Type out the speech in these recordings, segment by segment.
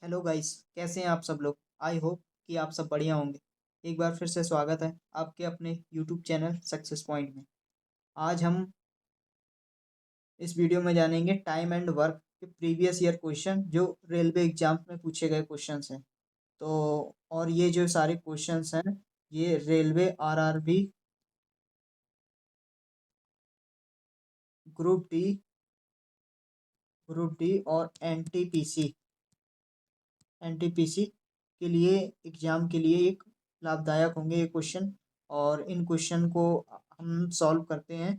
Hello guys, कैसे हैं आप सब लोग। आई होप कि आप सब बढ़िया होंगे। एक बार फिर से स्वागत है आपके अपने यूट्यूब चैनल सक्सेस पॉइंट में। आज हम इस वीडियो में जानेंगे टाइम एंड वर्क के प्रीवियस ईयर क्वेश्चन जो रेलवे एग्जाम में पूछे गए क्वेश्चंस हैं। तो और ये जो सारे क्वेश्चंस हैं ये रेलवे आरआरबी ग्रुप डी और एनटीपीसी के लिए एग्जाम के लिए एक लाभदायक होंगे ये क्वेश्चन। और इन क्वेश्चन को हम सॉल्व करते हैं।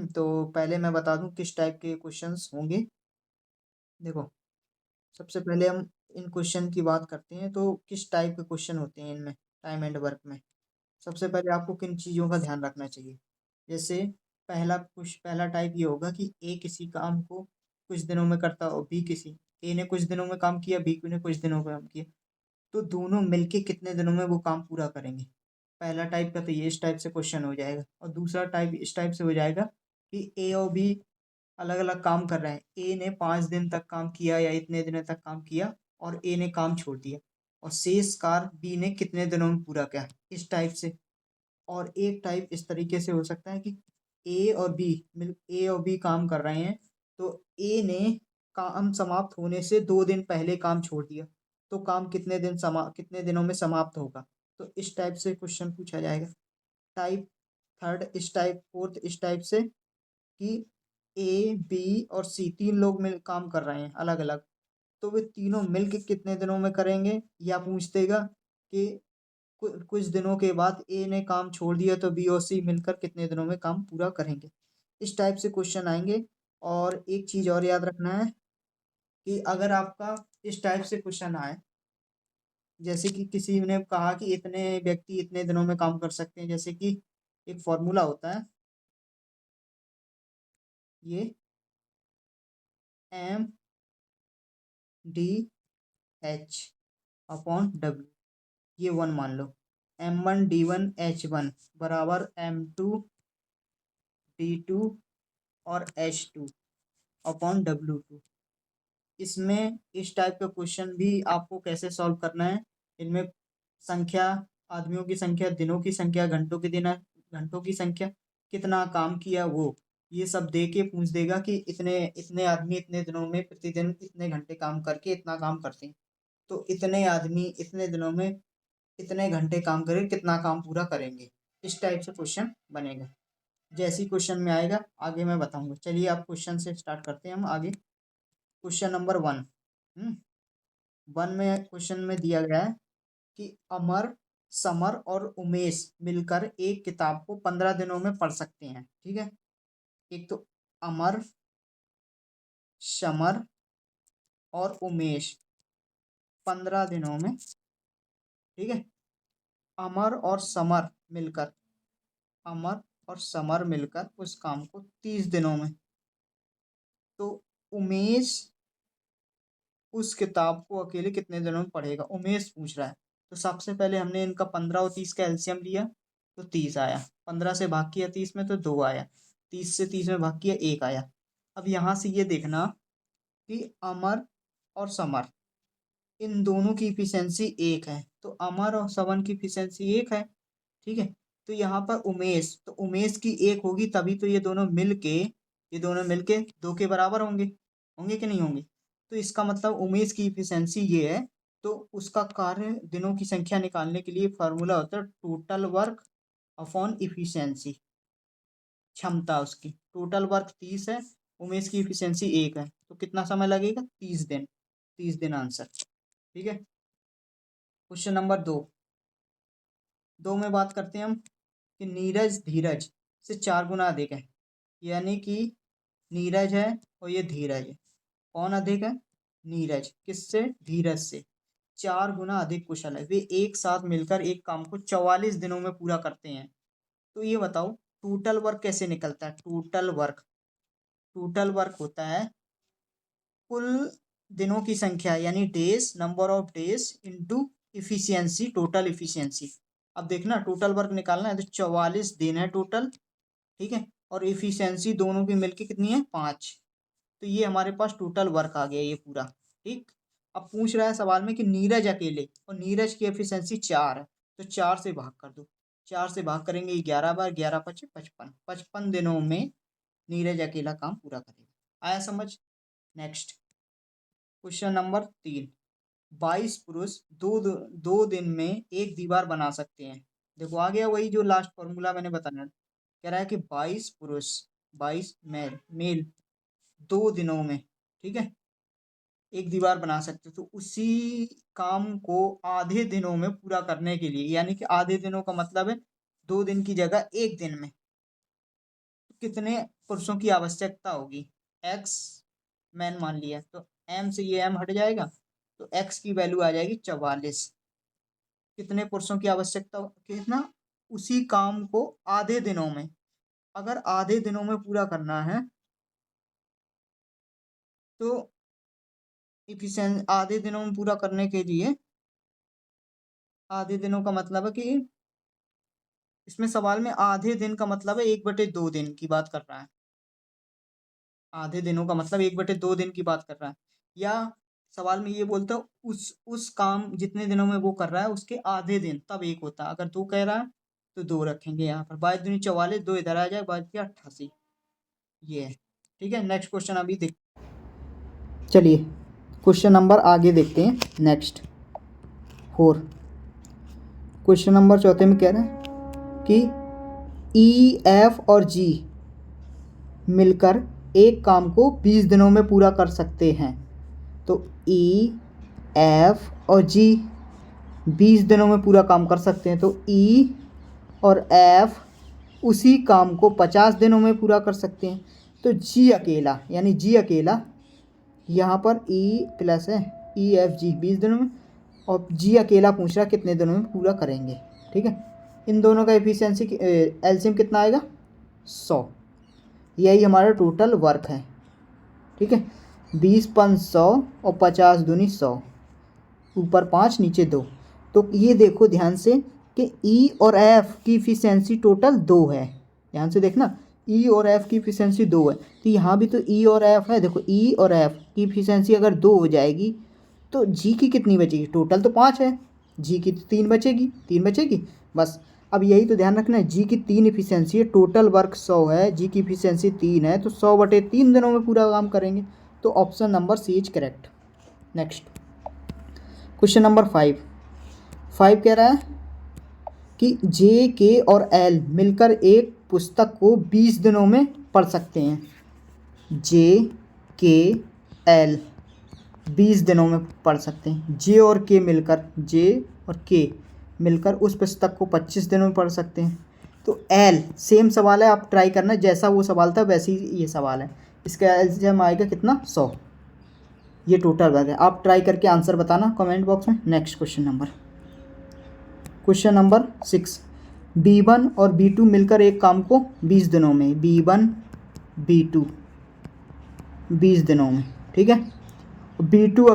तो पहले मैं बता दूं किस टाइप के क्वेश्चंस होंगे। देखो, सबसे पहले हम इन क्वेश्चन की बात करते हैं तो किस टाइप के क्वेश्चन होते हैं इनमें, टाइम एंड वर्क में। सबसे पहले आपको किन चीज़ों का ध्यान रखना चाहिए। जैसे पहला टाइप ये होगा कि ए किसी काम को कुछ दिनों में करता हो, बी किसी ए ने कुछ दिनों में काम किया, बी ने कुछ दिनों में काम किया, तो दोनों मिलके कितने दिनों में वो काम पूरा करेंगे। पहला टाइप का तो ये इस टाइप से क्वेश्चन हो जाएगा। और दूसरा टाइप इस टाइप से हो जाएगा कि ए और बी अलग अलग काम कर रहे हैं। ए ने 5 दिन तक काम किया या इतने दिनों तक काम किया और ए ने काम छोड़ दिया, और शेष कार्य बी ने कितने दिनों में पूरा किया, इस टाइप से। और एक टाइप इस तरीके से हो सकता है कि ए और बी काम कर रहे हैं, तो ए ने काम समाप्त होने से 2 दिन पहले काम छोड़ दिया, तो काम कितने दिनों में समाप्त होगा। तो इस टाइप से क्वेश्चन पूछा जाएगा। टाइप थर्ड इस टाइप फोर्थ इस टाइप से कि ए बी और सी तीन लोग मिल काम कर रहे हैं अलग अलग, तो वे तीनों मिल के कितने दिनों में करेंगे। या पूछ देगा कि कुछ दिनों के बाद ए ने काम छोड़ दिया तो बी और सी मिलकर कितने दिनों में काम पूरा करेंगे। इस टाइप से क्वेश्चन आएंगे। और एक चीज और याद रखना है कि अगर आपका इस टाइप से क्वेश्चन आए, जैसे कि किसी ने कहा कि इतने व्यक्ति इतने दिनों में काम कर सकते हैं, जैसे कि एक फॉर्मूला होता है, ये M D H upon W, ये वन मान लो। M1 D1 H1 बराबर M2 D2 और H2 अपॉन W2। इसमें इस टाइप का क्वेश्चन भी आपको कैसे सॉल्व करना है। इनमें संख्या, आदमियों की संख्या, दिनों की संख्या, घंटों की संख्या, कितना काम किया, वो ये सब दे के पूछ देगा कि इतने इतने आदमी इतने दिनों में प्रतिदिन इतने घंटे काम करके इतना काम करते हैं, तो इतने आदमी इतने दिनों में इतने घंटे काम करके कितना काम पूरा करेंगे। इस टाइप से क्वेश्चन बनेगा। जैसी क्वेश्चन में आएगा आगे मैं बताऊंगा। चलिए आप क्वेश्चन से स्टार्ट करते हैं हम आगे। Question number one. वन में क्वेश्चन में दिया गया है कि अमर, समर और उमेश मिलकर एक किताब को 15 दिनों में पढ़ सकते हैं। ठीक है, एक तो अमर, समर और उमेश 15 दिनों में, ठीक है, अमर और समर मिलकर अमर और समर मिलकर उस काम को 30 दिनों में, तो उमेश उस किताब को अकेले कितने दिनों में पढ़ेगा, उमेश पूछ रहा है। तो सबसे पहले हमने इनका 15 और 30 का एलसीएम लिया, तो 30 आया। 15 से भाग किया 30 में तो 2 आया। 30 से 30 में भाग किया 1 आया। अब यहाँ से ये देखना कि अमर और समर इन दोनों की इफिशियंसी एक है, तो अमर और समर की इफिशियंसी एक है। ठीक है, तो यहाँ पर उमेश, तो उमेश की एक होगी तभी तो ये दोनों मिलके 2 के बराबर होंगे। होंगे कि नहीं होंगे। तो इसका मतलब उमेश की इफिशियंसी ये है। तो उसका कार्य दिनों की संख्या निकालने के लिए फार्मूला होता है टोटल वर्क अपॉन इफिशियंसी, क्षमता उसकी। टोटल वर्क 30 है, उमेश की इफिशियंसी 1 है, तो कितना समय लगेगा, 30 दिन। 30 दिन आंसर। ठीक है। क्वेश्चन नंबर दो। दो में बात करते हैं हम कि नीरज धीरज से 4 गुना अधिक है। यानी कि नीरज है और ये धीरज है। कौन अधिक है, नीरज। किससे, धीरज से 4 गुना अधिक कुशल है। वे एक साथ मिलकर एक काम को 44 दिनों में पूरा करते हैं। तो ये बताओ टोटल वर्क कैसे निकलता है। टोटल वर्क होता है कुल दिनों की संख्या, यानी days, number of days into efficiency, total efficiency. अब देखना टोटल वर्क निकालना है तो 44 दिन है टोटल। ठीक है, और इफिशियंसी दोनों की मिलके कितनी है, 5। तो ये हमारे पास टोटल वर्क आ गया ये पूरा। ठीक। अब पूछ रहा है सवाल में कि नीरज अकेले, और नीरज की एफिशिएंसी 4 है, तो 4 से भाग कर दो। 4 से भाग करेंगे 11 बार, 11 पचे 55, 55 दिनों में नीरज अकेला काम पूरा करेगा। आया समझ? Next question number 3। 22 पुरुष दो दिन में एक दीवार बना सकते हैं। देखो आ गया वही जो लास्ट फॉर्मूला मैंने बताया। कह रहा है कि 22 पुरुष, 22 मेल मेल 2 दिनों में, ठीक है, एक दीवार बना सकते हो। तो उसी काम को आधे दिनों में पूरा करने के लिए, यानी कि आधे दिनों का मतलब है 2 दिन की जगह 1 दिन में, कितने पुरुषों की आवश्यकता होगी? एक्स मैन मान लिया, तो एम से ये एम हट जाएगा, तो एक्स की वैल्यू आ जाएगी 44। कितने पुरुषों की आवश्यकता कितना? उसी काम को आधे दिनों में, अगर आधे दिनों में पूरा करना है तो इफिशिएंट आधे दिनों में पूरा करने के लिए, आधे दिनों का मतलब है कि इसमें सवाल में आधे दिन का मतलब है 1/2 दिन की बात कर रहा है। आधे दिनों का मतलब 1/2 दिन की बात कर रहा है, या सवाल में ये बोलता है उस काम जितने दिनों में वो कर रहा है उसके आधे दिन, तब एक होता है। अगर 2 कह रहा है तो 2 रखेंगे यहाँ पर, 22 दूनी 44, 2 इधर आ जाए, 22 ये है। ठीक है, नेक्स्ट क्वेश्चन अभी देख, चलिए क्वेश्चन नंबर आगे देखते हैं। नेक्स्ट 4 क्वेश्चन नंबर 4 में कह रहे हैं कि ई एफ और जी मिलकर एक काम को 20 दिनों में पूरा कर सकते हैं। तो ई एफ और जी 20 दिनों में पूरा काम कर सकते हैं, तो ई और एफ उसी काम को 50 दिनों में पूरा कर सकते हैं। तो जी अकेला, यानी जी अकेला, यहाँ पर ई प्लस है ई एफ जी 20 दिनों में, और जी अकेला पूछ रहा कितने दिनों में पूरा करेंगे। ठीक है, इन दोनों का एफिशिएंसी एलसीएम कितना आएगा? 100। यही हमारा टोटल वर्क है। ठीक है, 20 5 100 और 50 दूनी 100, ऊपर 5 नीचे 2। तो ये देखो ध्यान से कि ई और एफ की इफिशिएंसी टोटल 2 है। ध्यान से देखना, ई और एफ की इफिशिएंसी 2 है, तो यहाँ भी तो ई और एफ है। देखो ई और एफ की इफिशिएंसी अगर 2 हो जाएगी तो जी की कितनी बचेगी? टोटल तो 5 है, जी की तो 3 बचेगी, 3 बचेगी बस। अब यही तो ध्यान रखना है, जी की 3 इफिशिएंसी है, टोटल वर्क 100 है, जी की इफिशिएंसी 3 है, तो 100/3 दिनों में पूरा काम करेंगे। तो option number C is correct. Next question number 5 कह रहा है कि जे के और एल मिलकर एक पुस्तक को 20 दिनों में पढ़ सकते हैं। जे के एल 20 दिनों में पढ़ सकते हैं। जे और के मिलकर उस पुस्तक को 25 दिनों में पढ़ सकते हैं। तो एल सेम सवाल है, आप ट्राई करना, जैसा वो सवाल था वैसे ही ये सवाल है। इसका एलसीएम आएगा कितना? 100। ये टोटल वर्क है। आप ट्राई करके आंसर बताना कमेंट बॉक्स में। Next question number 6। B1 और B2 मिलकर एक काम को 20 दिनों में, B1 B2 20 दिनों में, ठीक है। B2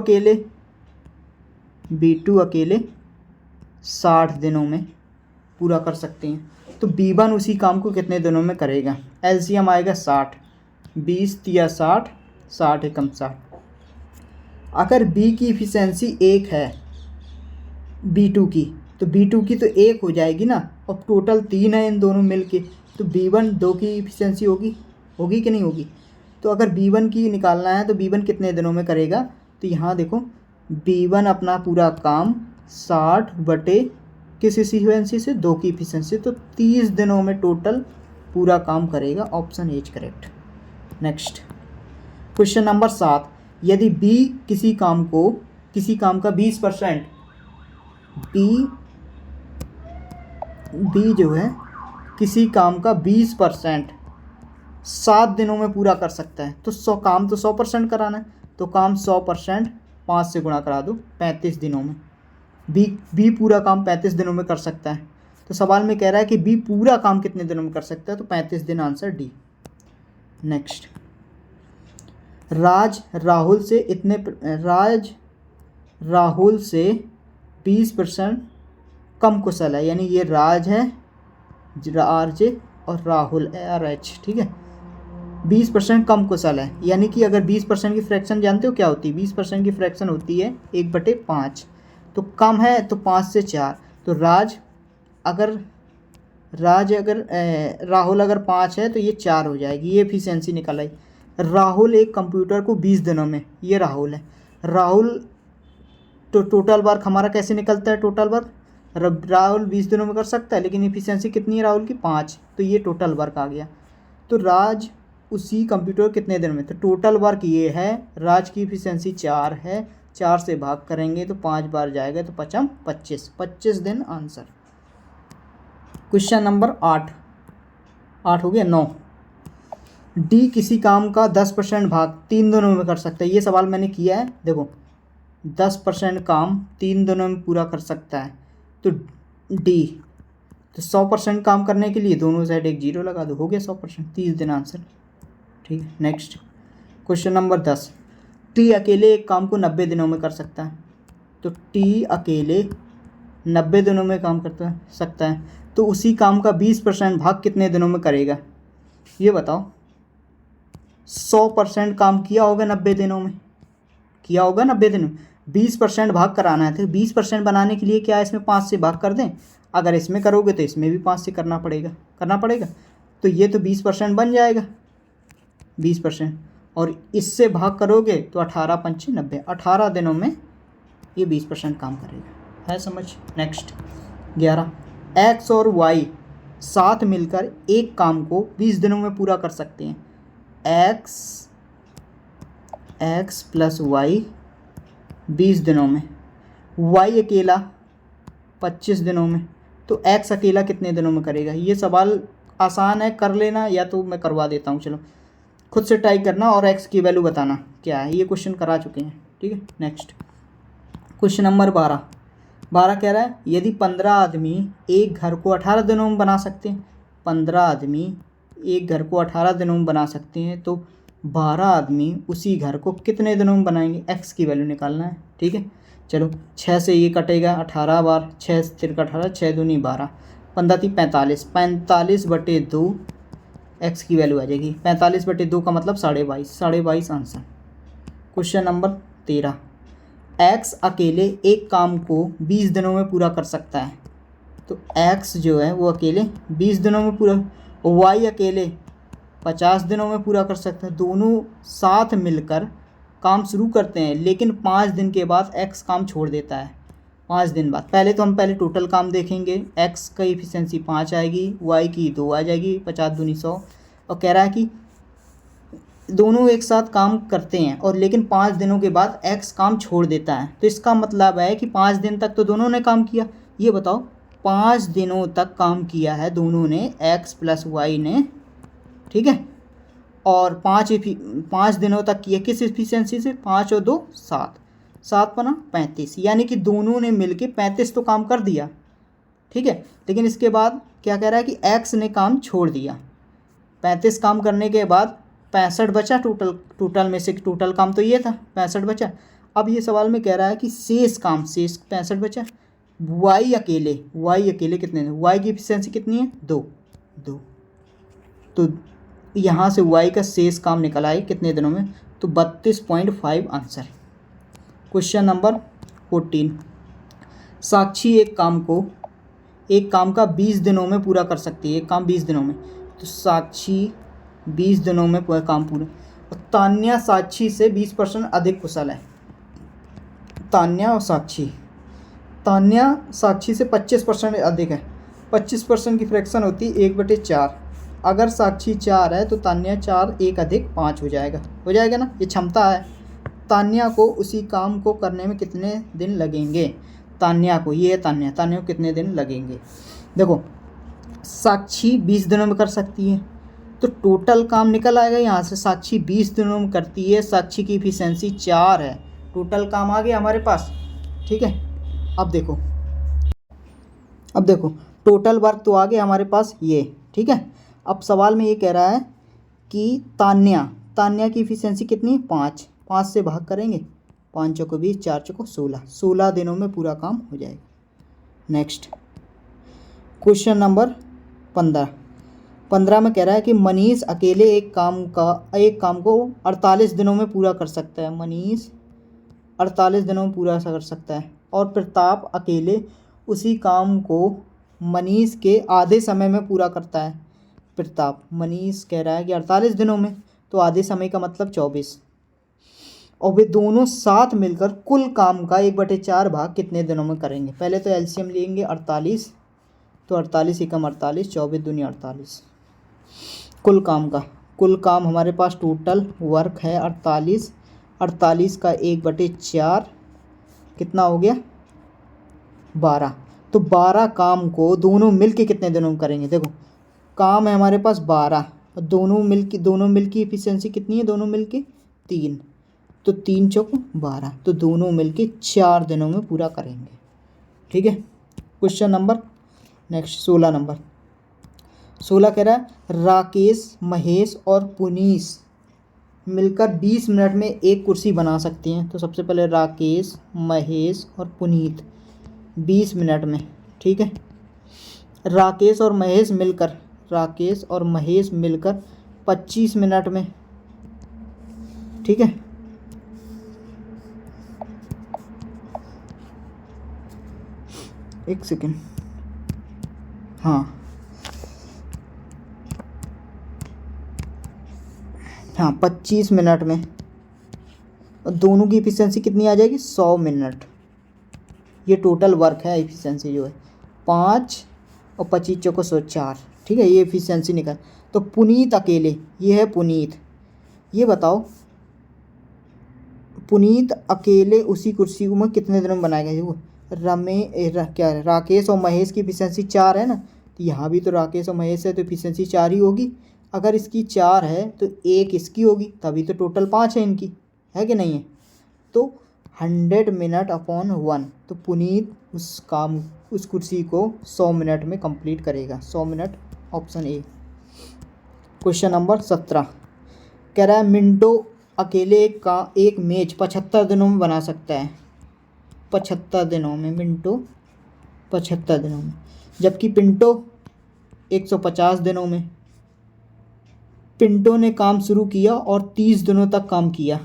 अकेले 60 दिनों में पूरा कर सकते हैं। तो B1 उसी काम को कितने दिनों में करेगा? एलसीएम आएगा 60, 20 तिया 60, 60 एकम 60। अगर B की इफिशिएंसी 1 है B2 की, तो B2 की तो 1 हो जाएगी ना, और टोटल 3 है इन दोनों मिलके, तो B1 2 की इफिशिएंसी होगी कि नहीं होगी? तो अगर B1 की निकालना है तो B1 कितने दिनों में करेगा? तो यहाँ देखो B1 अपना पूरा काम 60 बटे किस इफिशिएंसी से? 2 की इफिशिएंसी, तो 30 दिनों में टोटल पूरा काम करेगा। ऑप्शन एज करेक्ट। Next question number 7। यदि B किसी काम का 20% बी जो है किसी काम का 20% 7 दिनों में पूरा कर सकता है, तो 100% कराना है, तो काम 100% 5 से गुणा करा दो, 35 दिनों में। बी पूरा काम 35 दिनों में कर सकता है। तो सवाल में कह रहा है कि बी पूरा काम कितने दिनों में कर सकता है? तो 35 दिन, आंसर डी। नेक्स्ट, राज राहुल से 20% कम कुशल है, यानी ये राज है, आर जे, और राहुल आर एच, ठीक है। 20% कम कुशल है, यानी कि अगर 20% की फ्रैक्शन जानते हो क्या होती है? 20% की फ्रैक्शन होती है 1/5। तो कम है तो 5 से 4। तो राहुल अगर 5 है तो ये 4 हो जाएगी, ये एफिशिएंसी निकल आई। राहुल एक कंप्यूटर को 20 दिनों में, ये राहुल है। राहुल तो टोटल वर्क हमारा कैसे निकलता है? टोटल वर्क राहुल 20 दिनों में कर सकता है, लेकिन एफिशिएंसी कितनी है राहुल की? 5। तो ये टोटल वर्क आ गया। तो राज उसी कंप्यूटर कितने दिन में? तो टोटल वर्क ये है, राज की एफिशिएंसी 4 है, 4 से भाग करेंगे तो 5 बार जाएगा, तो 5 25, 25 दिन आंसर। क्वेश्चन नंबर 8 हो गया। 9, डी किसी काम का 10% भाग 3 दिनों में कर सकता है। ये सवाल मैंने किया है, देखो 10% काम 3 दिनों में पूरा कर सकता है। तो डी, तो 100% काम करने के लिए दोनों साइड एक 0 लगा दो, हो गया 100%, 30 दिन आंसर। ठीक है, नेक्स्ट क्वेश्चन नंबर 10, टी अकेले एक काम को 90 दिनों में कर सकता है। तो टी अकेले 90 दिनों में काम करता सकता है, तो उसी काम का 20% भाग कितने दिनों में करेगा? ये बताओ। 100% काम किया होगा 90 दिनों में, किया होगा 90 दिनों में, 20% भाग कराना है। तो 20% बनाने के लिए क्या है, इसमें 5 से भाग कर दें। अगर इसमें करोगे तो इसमें भी 5 से करना पड़ेगा। तो ये तो 20% बन जाएगा, 20%, और इससे भाग करोगे तो 18 पंचे 90, 18 दिनों में ये 20% काम करेगा। है समझ? नेक्स्ट 11, एक्स और वाई साथ मिलकर एक काम को 20 दिनों में पूरा कर सकते हैं। एक्स प्लस वाई 20 दिनों में, वाई अकेला 25 दिनों में, तो एक्स अकेला कितने दिनों में करेगा? ये सवाल आसान है, कर लेना, या तो मैं करवा देता हूँ, चलो खुद से टाइप करना और एक्स की वैल्यू बताना क्या है। ये क्वेश्चन करा चुके हैं, ठीक है। नेक्स्ट क्वेश्चन नंबर 12 कह रहा है, यदि 15 आदमी एक घर को 18 दिनों में बना सकते हैं, 15 आदमी एक घर को 18 दिनों में बना सकते हैं, तो 12 आदमी उसी घर को कितने दिनों में बनाएंगे? एक्स की वैल्यू निकालना है, ठीक है। चलो 6 से ये कटेगा, 18 बार 6 तिरका 18, 6 दूनी 12, 15 × 3 45, 45/2 एक्स की वैल्यू आ जाएगी। 45/2 का मतलब 22.5 आंसर। क्वेश्चन नंबर 13, एक्स अकेले एक काम को 20 दिनों में पूरा कर सकता है। तो एक्स जो है वो अकेले 20 दिनों में पूरा, वाई अकेले 50 दिनों में पूरा कर सकता है। दोनों साथ मिलकर काम शुरू करते हैं, लेकिन 5 दिन के बाद एक्स काम छोड़ देता है। 5 दिन बाद, पहले टोटल काम देखेंगे। एक्स का एफिशिएंसी 5 आएगी, वाई की 2 आ जाएगी, 50 दूनी 100, और कह रहा है कि दोनों एक साथ काम करते हैं, और लेकिन 5 दिनों के बाद एक्स काम छोड़ देता है। तो इसका मतलब है कि 5 दिन तक तो दोनों ने काम किया। ये बताओ, 5 दिनों तक काम किया है दोनों ने, एक्स प्लस वाई ने, ठीक है। और 5 दिनों तक किया किस एफिशिएंसी से? 5 और 2 7, 7 बना 35, यानी कि दोनों ने मिलके 35 तो काम कर दिया, ठीक है। लेकिन इसके बाद क्या कह रहा है कि एक्स ने काम छोड़ दिया। 35 काम करने के बाद 65 बचा, टोटल में से टोटल काम तो ये था, 65 बचा। अब ये सवाल में कह रहा है कि शेष 65 बचा। वाई अकेले कितने हैं? वाई की एफिशिएंसी कितनी है? 2। तो यहाँ से वाई का शेष काम निकल आए कितने दिनों में? तो 32.5 आंसर। क्वेश्चन नंबर 14, साक्षी एक काम का 20 दिनों में पूरा कर सकती है। एक काम 20 दिनों में, तो साक्षी 20 दिनों में पूरा काम पूरा। और तान्या साक्षी से 20% अधिक कुशल है। तान्या साक्षी से 25% अधिक है। 25% की फ्रैक्शन होती है 1/4। अगर साक्षी 4 है तो तान्या 4, 1 अधिक 5 हो जाएगा ना, ये क्षमता है। तान्या को उसी काम को करने में कितने दिन लगेंगे? तान्या को कितने दिन लगेंगे? देखो, साक्षी 20 दिनों में कर सकती है, तो टोटल काम निकल आएगा यहाँ से। साक्षी 20 दिनों में करती है, साक्षी की एफिशिएंसी 4 है, टोटल काम आ गया हमारे पास, ठीक है। अब देखो टोटल वर्क तो आ गया हमारे पास ये, ठीक है। अब सवाल में ये कह रहा है कि तान्या की एफिशिएंसी कितनी है? 5 से भाग करेंगे, 5 चौको 20, 4 चौको 16 दिनों में पूरा काम हो जाएगा। नेक्स्ट क्वेश्चन नंबर 15, 15 में कह रहा है कि मनीष अकेले एक काम को 48 दिनों में पूरा कर सकता है। मनीष 48 दिनों में पूरा कर सकता है। और प्रताप अकेले उसी काम को मनीष के आधे समय में पूरा करता है। प्रताप, मनीष कह रहा है कि 48 दिनों में, तो आधे समय का मतलब 24। और वे दोनों साथ मिलकर कुल काम का 1/4 भाग कितने दिनों में करेंगे। पहले तो एलसीएम लेंगे 48, तो 48 एकम 48, 24 दूनी 48। कुल काम हमारे पास टोटल वर्क है 48, 48 का 1/4 कितना हो गया 12। तो 12 काम को दोनों मिलके कितने दिनों में करेंगे। देखो काम है हमारे पास 12 और दोनों मिलकी एफिशिएंसी कितनी है, दोनों मिलके 3, तो 3 चौक 12, तो दोनों मिलके 4 दिनों में पूरा करेंगे। ठीक है। Question number next 16 number. 16 कह रहा है राकेश, महेश और पुनीश मिलकर 20 मिनट में एक कुर्सी बना सकती हैं। तो सबसे पहले राकेश, महेश और पुनीत 20 मिनट में, ठीक है। राकेश और महेश मिलकर 25 मिनट में, ठीक है। एक सेकेंड, हाँ 25 मिनट में। और दोनों की एफिशिएंसी कितनी आ जाएगी 100 मिनट। ये टोटल वर्क है, एफिशिएंसी जो है 5 और 25 चौको 104, ठीक है। ये एफिशिएंसी निकल। तो पुनीत अकेले, ये है पुनीत, ये बताओ पुनीत अकेले उसी कुर्सी को में कितने दिनों में बनाएगा। देखो राकेश और महेश की एफिशिएंसी 4 है ना, तो यहाँ भी तो राकेश और महेश है, तो एफिशिएंसी 4 ही होगी। अगर इसकी 4 है तो 1 इसकी होगी, तभी तो टोटल 5 है इनकी, है कि नहीं है। तो 100 मिनट अपॉन 1, तो पुनीत उस कुर्सी को 100 मिनट में कंप्लीट करेगा। 100 minute, option A. Question number 17 कह रहा है मिंटो अकेले एक मेज 75 दिनों में बना सकता है। 75 दिनों में, मिंटो 75 दिनों में, जबकि पिंटो 150 दिनों में। पिंटो ने काम शुरू किया और 30 दिनों तक काम किया।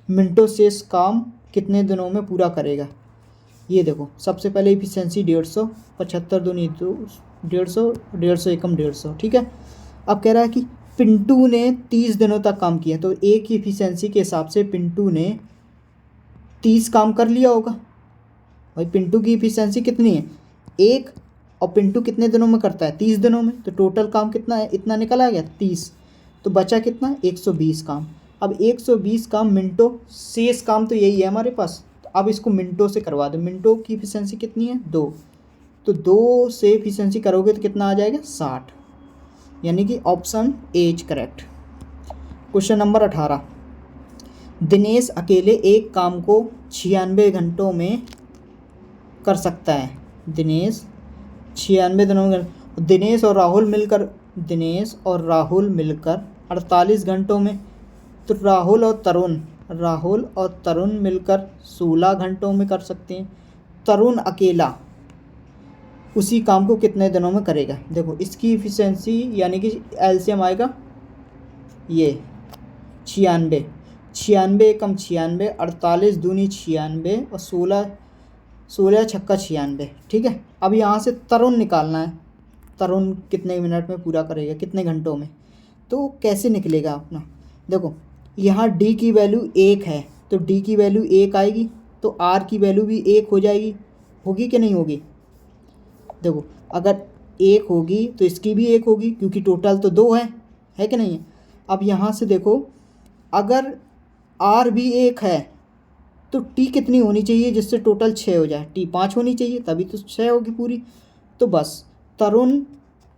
मिंटो शेष काम कितने दिनों में पूरा करेगा। ये देखो सबसे पहले एफिशिएंसी 150, 75 दूनी 150, 150 एकम 150, ठीक है। अब कह रहा है कि पिंटू ने 30 दिनों तक काम किया, तो एक की एफिशिएंसी के हिसाब से पिंटू ने 30 काम कर लिया होगा। भाई पिंटू की एफिशिएंसी कितनी है 1, और पिंटू कितने दिनों में करता है 30 दिनों में, तो टोटल काम कितना है, इतना निकल आ गया 30, तो बचा कितना 120 काम। अब 120 काम मिनटों, शेष काम तो यही है हमारे पास, तो अब इसको मिनटों से करवा दो। मिनटों की एफिशिएंसी कितनी है 2, तो 2 से एफिशिएंसी करोगे तो कितना आ जाएगा 60, यानी कि option A is correct. Question number 18 Dinesh अकेले एक काम को 96 घंटों में कर सकता है। दिनेश 96 दिनों में, दिनेश और राहुल मिलकर 48 घंटों में, तो राहुल और तरुण मिलकर 16 घंटों में कर सकते हैं। तरुण अकेला उसी काम को कितने दिनों में करेगा। देखो इसकी एफिशिएंसी यानी कि एलसीएम आएगा ये 96, 96 एकम 96, 48 दूनी 96 और 16 छक्का 96, ठीक है। अब यहाँ से तरुण निकालना है, तरुण कितने मिनट में पूरा करेगा, कितने घंटों में। तो कैसे निकलेगा अपना, देखो यहाँ डी की वैल्यू 1 है, तो डी की वैल्यू 1 आएगी, तो आर की वैल्यू भी 1 हो जाएगी, होगी कि नहीं होगी। देखो अगर 1 होगी तो इसकी भी 1 होगी, क्योंकि टोटल तो 2 है कि नहीं है। अब यहाँ से देखो अगर आर भी 1 है तो टी कितनी होनी चाहिए जिससे टोटल 6 हो जाए, टी 5 होनी चाहिए, तभी तो 6 होगी पूरी। तो बस तरुण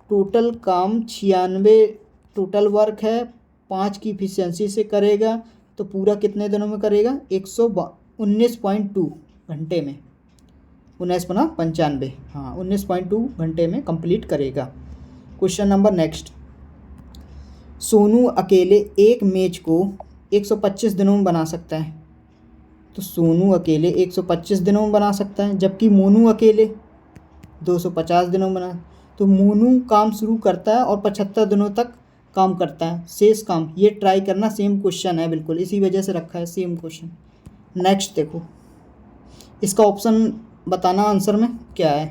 टोटल काम 96 टोटल वर्क है, 5 की एफिशिएंसी से करेगा, तो पूरा कितने दिनों में करेगा 119.2 घंटे में, 19×95, हाँ 19.2 घंटे में कंप्लीट करेगा। क्वेश्चन नंबर नेक्स्ट सोनू अकेले एक मेज को 125 दिनों में बना सकता है। तो सोनू अकेले 125 दिनों में बना सकता है, जबकि मोनू अकेले 250 दिनों में बना। तो मोनू काम शुरू करता है और 75 दिनों तक काम करता है। शेष काम ये ट्राई करना, सेम क्वेश्चन है बिल्कुल, इसी वजह से रखा है सेम क्वेश्चन। नेक्स्ट देखो, इसका ऑप्शन बताना आंसर में क्या है।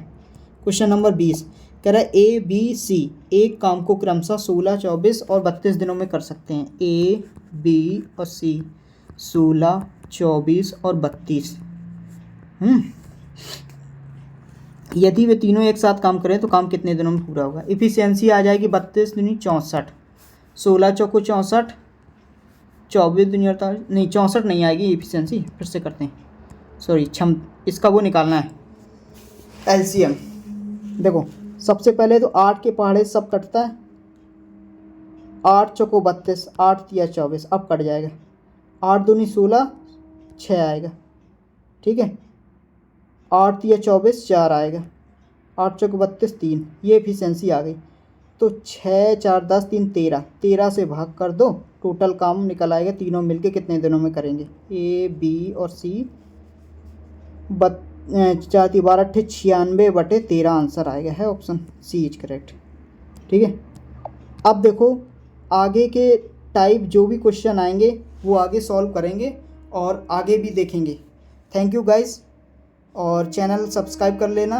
क्वेश्चन नंबर 20 कह रहा है ए बी सी एक काम को क्रमशः 16, 24 और 32 दिनों में कर सकते हैं। ए बी और सी 16, 24 और 32। यदि वे तीनों एक साथ काम करें तो काम कितने दिनों में पूरा होगा। इफिशियंसी आ जाएगी 32 दूनी 64, 16 चौको 64, 24 दूनी 48, नहीं 64 नहीं आएगी इफिशियंसी, फिर से करते हैं, सॉरी इसका वो निकालना है एलसीएम। देखो सबसे पहले तो 8 के पहाड़े सब कटता है, 8 चौको 32, 8 तिया 24, अब कट जाएगा, 8 दूनी 16, 6 आएगा, ठीक है, 8 तिया 24, 4 आएगा, 8 चौको 32, 3, ये एफिशिएंसी आ गई। तो 6, 4, 10, 3, 13, 13 से भाग कर दो, टोटल काम निकल आएगा तीनों मिलके कितने दिनों में करेंगे। ए बी और सी 4 × 12 = 96/13 आंसर आएगा, है ऑप्शन सी इज करेक्ट। ठीक है, अब देखो आगे के टाइप जो भी क्वेश्चन आएंगे वो आगे सॉल्व करेंगे और आगे भी देखेंगे। थैंक यू गाइस, और चैनल सब्सक्राइब कर लेना।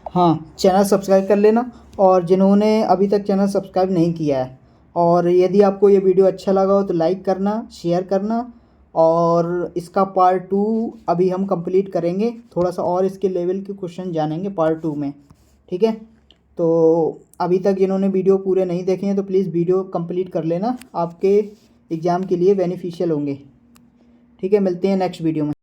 हाँ, चैनल सब्सक्राइब कर लेना, और जिन्होंने अभी तक चैनल सब्सक्राइब नहीं किया है, और यदि आपको ये वीडियो अच्छा लगा हो तो लाइक करना, शेयर करना, और इसका पार्ट 2 अभी हम कंप्लीट करेंगे, थोड़ा सा और इसके लेवल के क्वेश्चन जानेंगे पार्ट 2 में। ठीक है, तो अभी तक जिन्होंने वीडियो पूरे नहीं देखे हैं तो प्लीज़ वीडियो कंप्लीट कर लेना, आपके एग्ज़ाम के लिए बेनिफिशियल होंगे। ठीक है, मिलते हैं नेक्स्ट वीडियो में।